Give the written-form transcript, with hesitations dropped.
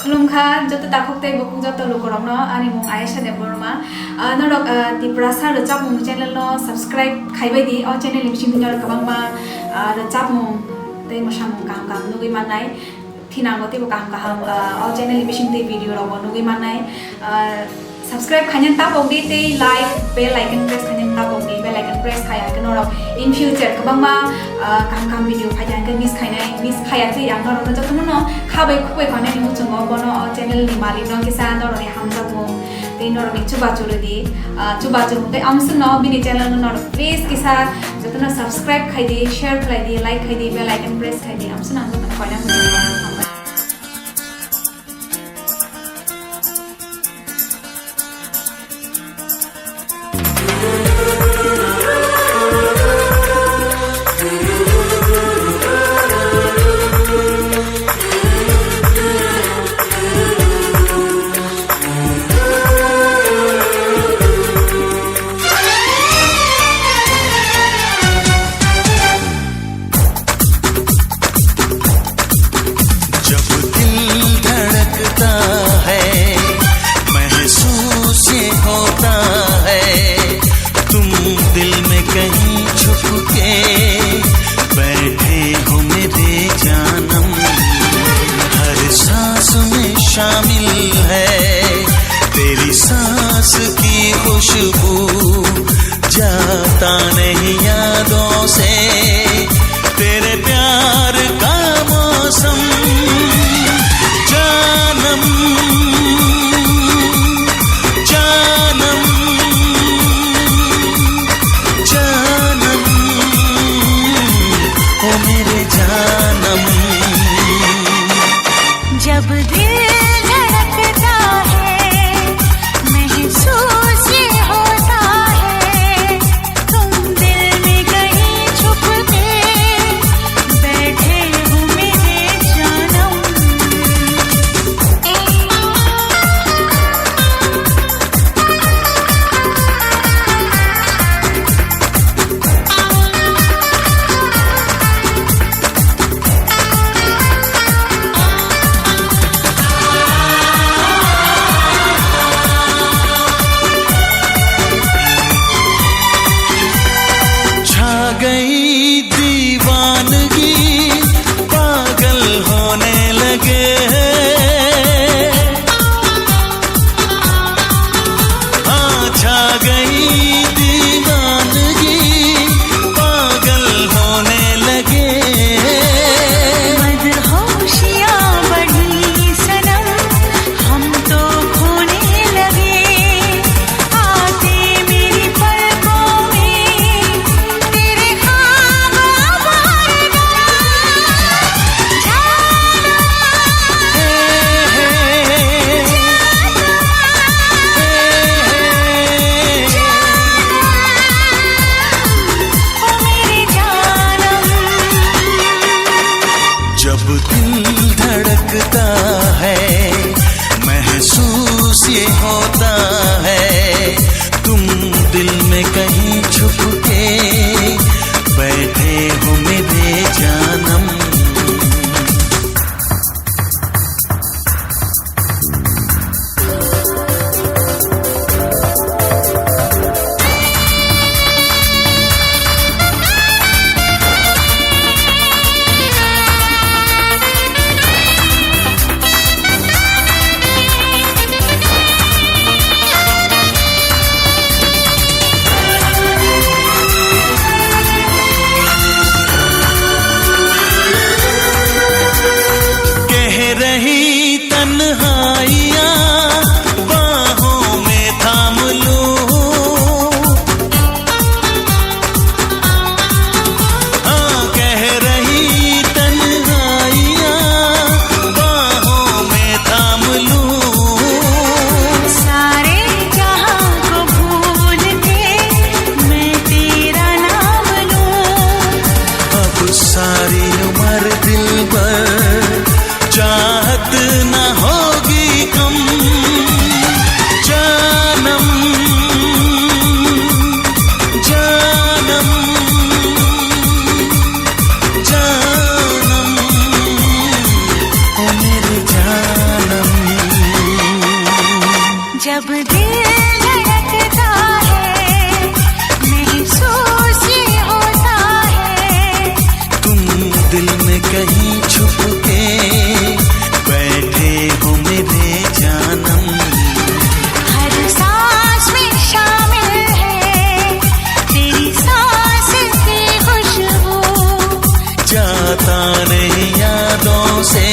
खुलुमखा जत ताखुकते बकुक जत लोकरंगनो आनि मुं आयेशा देबरमा नरक तिप्रसा रचाप मुं चैनल नो सब्सक्राइब खाइबायदि अ चैनल लिमसिं दिनर कबांमा रचाप मुं ते मसाम काम काम नुगै मानाय थिनांगोते बो काम काम अ चैनल लिमसिं ते वीडियो रंगो नुगै मानाय सब्सक्राइब खायन तापोगदि ते लाइक बेल आइकन प्रेस खायन तापोगदि बेल आइकन प्रेस खाया कनोर इन फ्यूचर कबांमा काम काम वीडियो फायजान के मिस खायाते यां नरनो जतनो खाबै खुबै खाने नि मुचुंगो बनो चैनल नि मालिक न किसा नरनि हामजामु ते नरनि चुबाचुलदि चुबाचुते आमसनो बिनि चैनल नर प्लीज किसा जतनो सब्सक्राइब खायदि शेयर खायदि लाइक खायदि बेल आइकन प्रेस खायदि आमसनो आंगो खायना मुचुंगो शामिल है तेरी सांस की खुशबू जाता नहीं यादों से तेरे प्यार का मौसम जानम जानम जानम ओ मेरे जानम जब दिल धड़कता है महसूस ये होता है तुम दिल में कहीं छुप के बैठे हो मेरे जानम गई दीवानगी पागल होने लगे छा गई दीवानगी पागल होने लगे मदहोशियाँ बढ़ी सनम हम तो खोने लगे आते मेरी पलकों में तेरे ख्वाब जब दिल धड़कता है महसूस ये होता है तुम दिल में कहीं छुप के बैठे हो मेरे जानम जब दिल धड़कता है महसूस ये होता है तुम दिल में कहीं छुप के बैठे हो मेरे जानम हर सांस में शामिल है तेरी सांस की खुशबू जाता नहीं यादों से